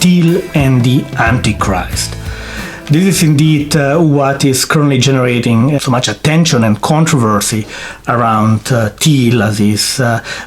Thiel and the Antichrist. This is indeed what is currently generating so much attention and controversy around Thiel, as he's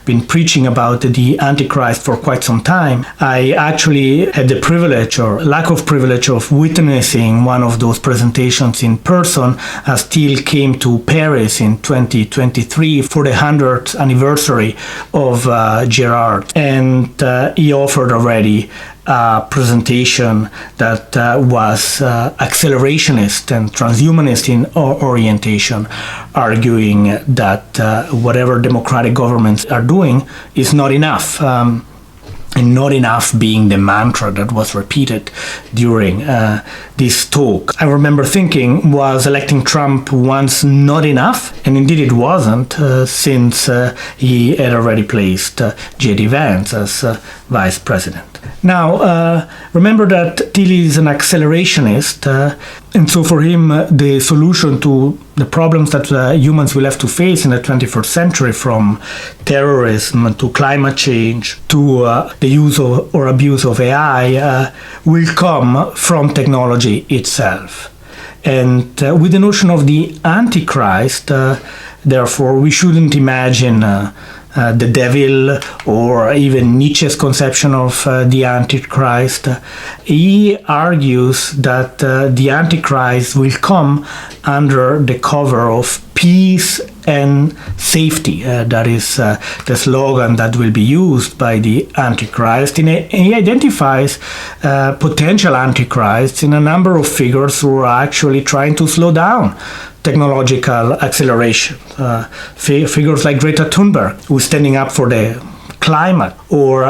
been preaching about the Antichrist for quite some time. I actually had the privilege, or lack of privilege, of witnessing one of those presentations in person as Thiel came to Paris in 2023 for the 100th anniversary of Girard. And he offered already a presentation that was accelerationist and transhumanist in orientation, arguing that whatever democratic governments are doing is not enough. And not enough being the mantra that was repeated during this talk. I remember thinking, was electing Trump once not enough? And indeed it wasn't, since he had already placed J.D. Vance as vice president. Now, remember that Thiel is an accelerationist, and so for him, the solution to the problems that humans will have to face in the 21st century, from terrorism to climate change to the use of, or abuse of AI, will come from technology itself. And with the notion of the Antichrist, therefore, we shouldn't imagine the devil, or even Nietzsche's conception of the Antichrist. He argues that the Antichrist will come under the cover of peace and safety. That is the slogan that will be used by the Antichrist. And he identifies potential Antichrists in a number of figures who are actually trying to slow down technological acceleration. Figures like Greta Thunberg, who's standing up for the climate, or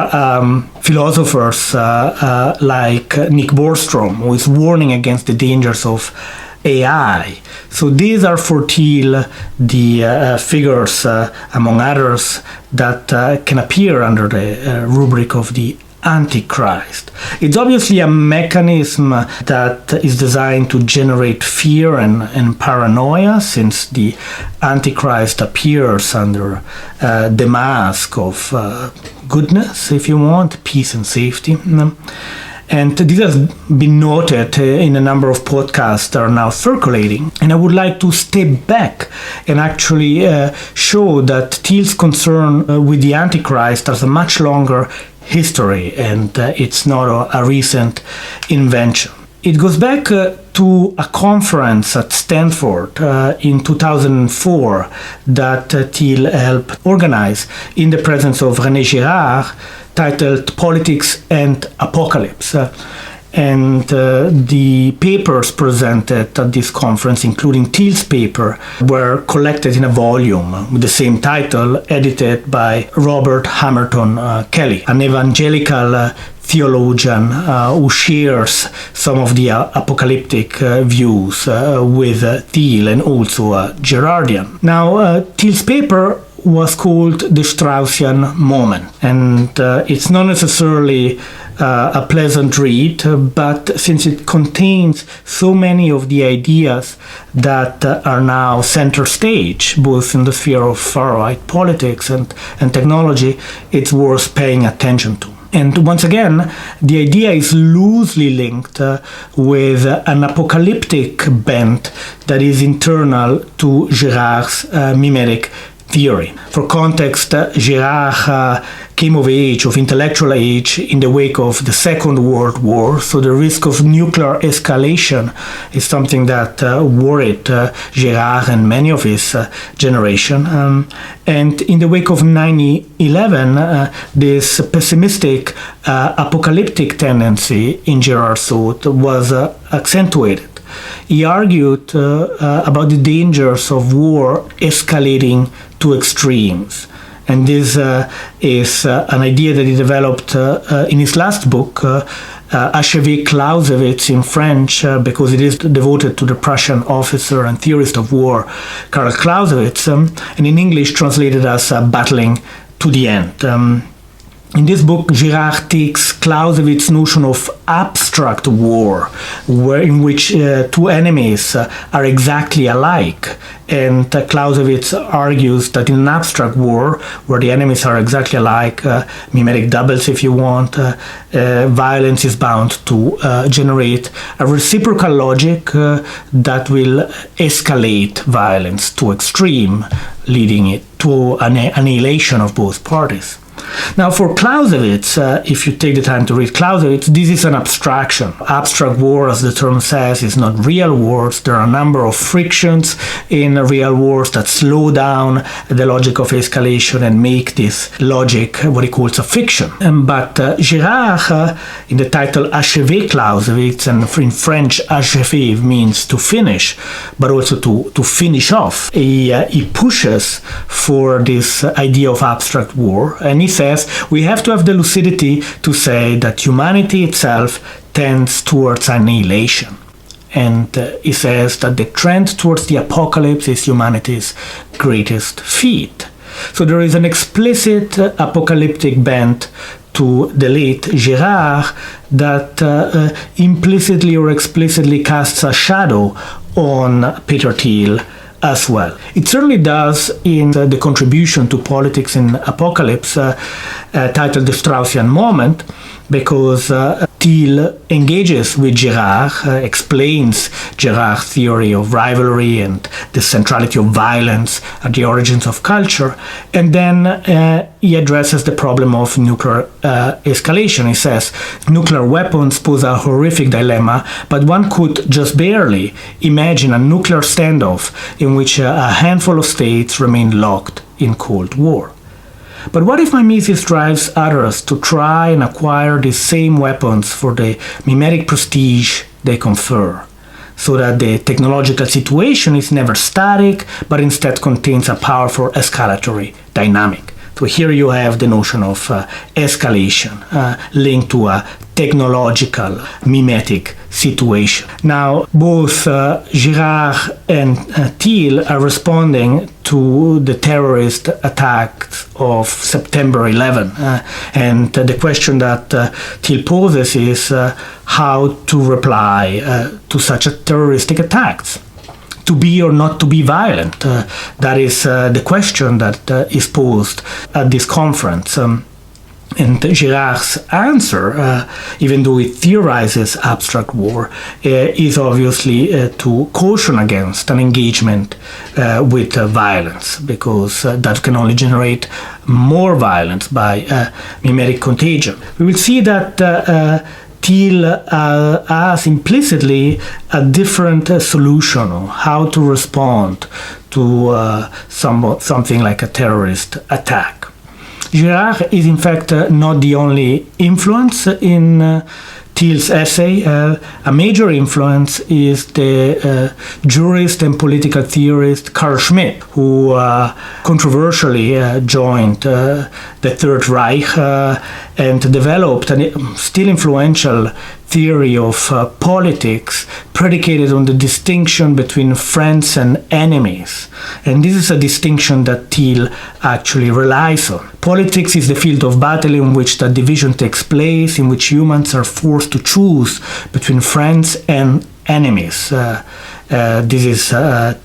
philosophers like Nick Bostrom, who is warning against the dangers of AI. So these are for Thiel the figures, among others, that can appear under the rubric of the Antichrist. It's obviously a mechanism that is designed to generate fear and paranoia, since the Antichrist appears under the mask of goodness, if you want, peace and safety. And this has been noted in a number of podcasts that are now circulating. And I would like to step back and actually show that Thiel's concern with the Antichrist has a much longer history, and it's not a recent invention. It goes back to a conference at Stanford in 2004 that Thiel helped organize in the presence of René Girard, titled Politics and Apocalypse. And the papers presented at this conference, including Thiel's paper, were collected in a volume with the same title, edited by Robert Hamerton Kelly, an evangelical theologian who shares some of the apocalyptic views with Thiel, and also a Girardian. Now, Thiel's paper was called the Straussian Moment, and it's not necessarily a pleasant read, but since it contains so many of the ideas that are now center stage, both in the sphere of far-right politics and technology, it's worth paying attention to. And once again, the idea is loosely linked with an apocalyptic bent that is internal to Girard's mimetic theory. For context, Girard came of age, of intellectual age, in the wake of the Second World War, so the risk of nuclear escalation is something that worried Girard and many of his generation. And in the wake of 9/11, this pessimistic, apocalyptic tendency in Girard's thought was accentuated. He argued about the dangers of war escalating to extremes. And this is an idea that he developed in his last book, Achever Clausewitz in French, because it is devoted to the Prussian officer and theorist of war, Karl Clausewitz, and in English translated as Battling to the End. In this book, Girard takes Clausewitz's notion of abstract war, in which two enemies are exactly alike. And Clausewitz argues that in an abstract war, where the enemies are exactly alike, mimetic doubles if you want, violence is bound to generate a reciprocal logic that will escalate violence to extreme, leading it to an annihilation of both parties. Now, for Clausewitz, if you take the time to read Clausewitz, this is an abstraction. Abstract war, as the term says, is not real wars. There are a number of frictions in real wars that slow down the logic of escalation and make this logic what he calls a fiction. But Girard, in the title Achever Clausewitz, and in French, achever means to finish, but also to finish off. He pushes for this idea of abstract war, and he says we have to have the lucidity to say that humanity itself tends towards annihilation. And he says that the trend towards the apocalypse is humanity's greatest feat. So there is an explicit apocalyptic bent to the late Girard that implicitly or explicitly casts a shadow on Peter Thiel as well. It certainly does in the contribution to politics in Apocalypse, titled The Straussian Moment, because Thiel engages with Girard, explains Girard's theory of rivalry and the centrality of violence at the origins of culture, and then he addresses the problem of nuclear escalation. He says, nuclear weapons pose a horrific dilemma, but one could just barely imagine a nuclear standoff in which a handful of states remain locked in Cold War. But what if mimesis drives others to try and acquire these same weapons for the mimetic prestige they confer, so that the technological situation is never static, but instead contains a powerful escalatory dynamic? So here you have the notion of escalation linked to a technological mimetic situation. Now, both Girard and Thiel are responding to the terrorist attacks of September 11. And the question that Thiel poses is how to reply to such a terroristic attacks. To be or not to be violent? That is the question that is posed at this conference. And Girard's answer, even though it theorizes abstract war, is obviously to caution against an engagement with violence, because that can only generate more violence by mimetic contagion. We will see that Thiel has implicitly a different solution on how to respond to something like a terrorist attack. Girard is in fact not the only influence in Thiel's essay. A major influence is the jurist and political theorist Carl Schmitt, who controversially joined the Third Reich and developed a still influential theory of politics predicated on the distinction between friends and enemies. And this is a distinction that Thiel actually relies on. Politics is the field of battle in which that division takes place, in which humans are forced to choose between friends and enemies. This is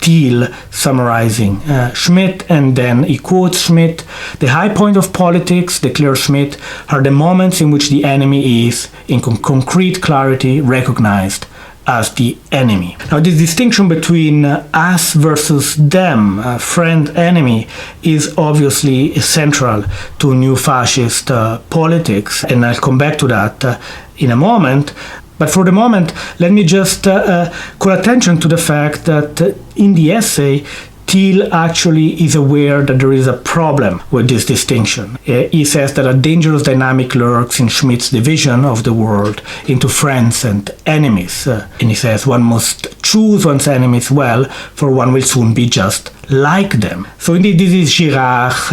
Thiel summarizing Schmitt, and then he quotes Schmitt. The high point of politics, declares Schmitt, are the moments in which the enemy is, in concrete clarity, recognized as the enemy. Now, this distinction between us versus them, friend-enemy, is obviously central to new fascist politics, and I'll come back to that in a moment. But for the moment, let me just call attention to the fact that in the essay, Thiel actually is aware that there is a problem with this distinction. He says that a dangerous dynamic lurks in Schmitt's division of the world into friends and enemies. And he says one must choose one's enemies well, for one will soon be just like them. So indeed, this is Girard's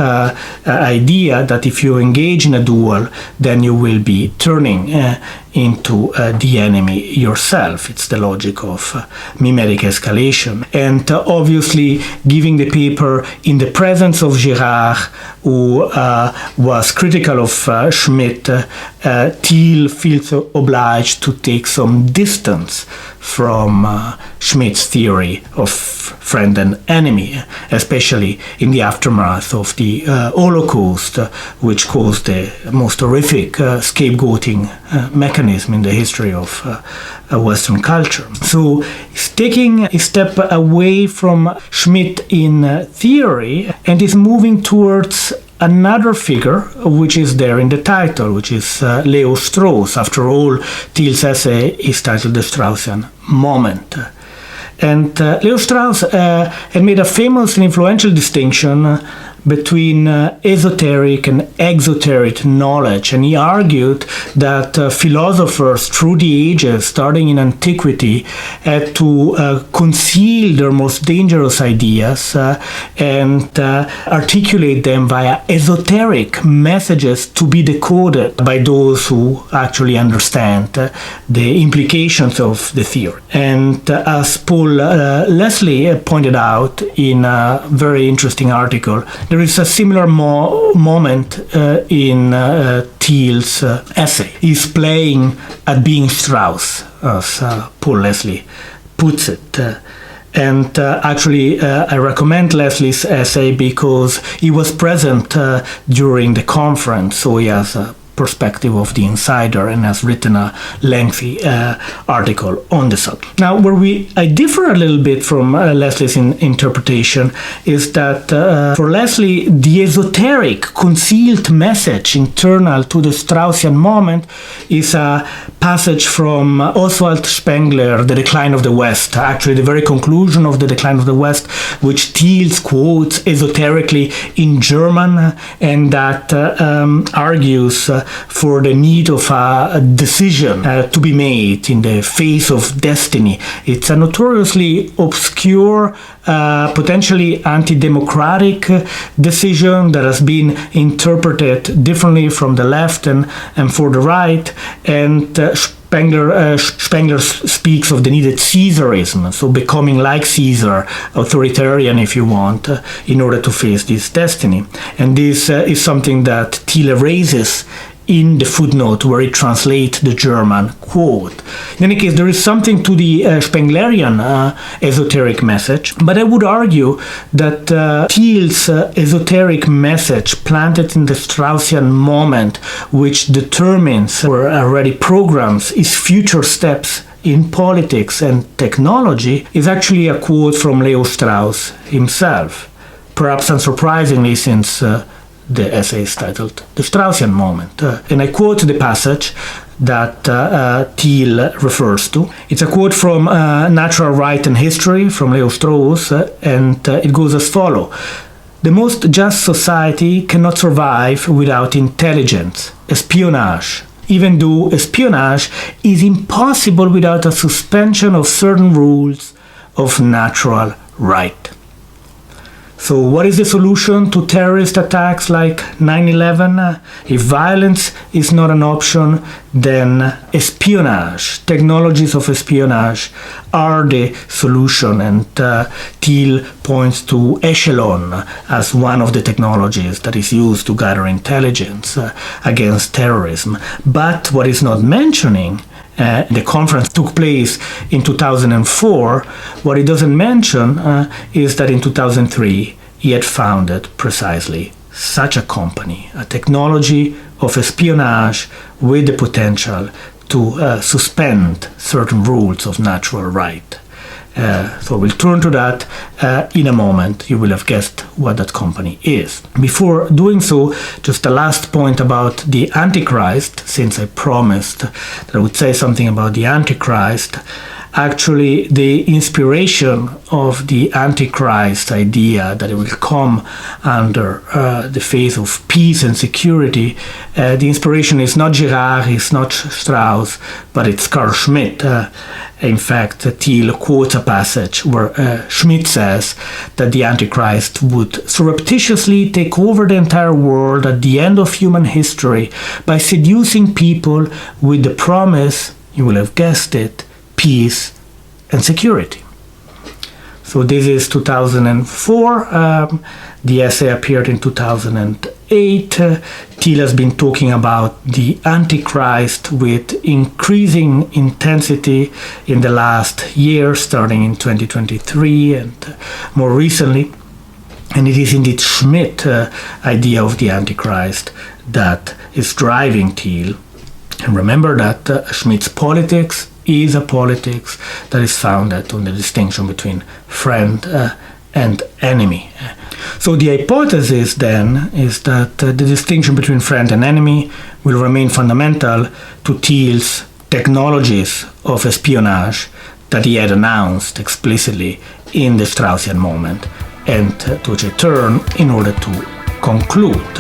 idea that if you engage in a duel, then you will be turning into the enemy yourself. It's the logic of mimetic escalation. And obviously, giving the paper in the presence of Girard, who was critical of Schmitt, Thiel feels obliged to take some distance from Schmitt's theory of friend and enemy, especially in the aftermath of the Holocaust, which caused the most horrific scapegoating mechanism in the history of Western culture. So he's taking a step away from Schmitt in theory and is moving towards another figure, which is there in the title, which is Leo Strauss. After all, Thiel's essay is titled The Straussian Moment. And Leo Strauss had made a famous and influential distinction between esoteric and exoteric knowledge. And he argued that philosophers through the ages, starting in antiquity, had to conceal their most dangerous ideas and articulate them via esoteric messages to be decoded by those who actually understand the implications of the theory. And as Paul Leslie pointed out in a very interesting article, there is a similar moment in Thiel's essay. He's playing at being Strauss, as Paul Leslie puts it. And actually, I recommend Leslie's essay because he was present during the conference, so he has a perspective of the insider and has written a lengthy article on the subject. Now, where I differ a little bit from Leslie's interpretation is that for Leslie, the esoteric concealed message internal to the Straussian moment is a passage from Oswald Spengler, The Decline of the West, actually the very conclusion of The Decline of the West, which Thiel quotes esoterically in German, and that argues for the need of a decision to be made in the face of destiny. It's a notoriously obscure, potentially anti-democratic decision that has been interpreted differently from the left and for the right, and Spengler speaks of the needed Caesarism, so becoming like Caesar, authoritarian if you want, in order to face this destiny. And this is something that Thiel raises in the footnote where he translates the German quote. In any case, there is something to the Spenglerian esoteric message, but I would argue that Thiel's esoteric message planted in the Straussian moment, which determines or already programs his future steps in politics and technology, is actually a quote from Leo Strauss himself. Perhaps unsurprisingly, since the essay is titled The Straussian Moment. And I quote the passage that Thiel refers to. It's a quote from Natural Right and History from Leo Strauss, and it goes as follows. The most just society cannot survive without intelligence, espionage, even though espionage is impossible without a suspension of certain rules of natural right. So what is the solution to terrorist attacks like 9/11? If violence is not an option, then espionage, technologies of espionage are the solution. And Thiel points to Echelon as one of the technologies that is used to gather intelligence against terrorism. But what is not mentioning, the conference took place in 2004. What he doesn't mention is that in 2003 he had founded precisely such a company, a technology of espionage with the potential to suspend certain rules of natural right. So we'll turn to that in a moment. You will have guessed what that company is. Before doing so, just a last point about the Antichrist, since I promised that I would say something about the Antichrist. actually the inspiration of the Antichrist idea that it will come under the phase of peace and security. The inspiration is not Girard, it's not Strauss, but it's Carl Schmitt. In fact, Thiel quotes a passage where Schmitt says that the Antichrist would surreptitiously take over the entire world at the end of human history by seducing people with the promise, you will have guessed it, peace and security. So this is 2004. The essay appeared in 2008. Thiel has been talking about the Antichrist with increasing intensity in the last year, starting in 2023 and more recently. And it is indeed Schmitt's idea of the Antichrist that is driving Thiel. And remember that Schmitt's politics is a politics that is founded on the distinction between friend and enemy. So the hypothesis then is that the distinction between friend and enemy will remain fundamental to Thiel's technologies of espionage that he had announced explicitly in the Straussian Moment, and to which I turn in order to conclude.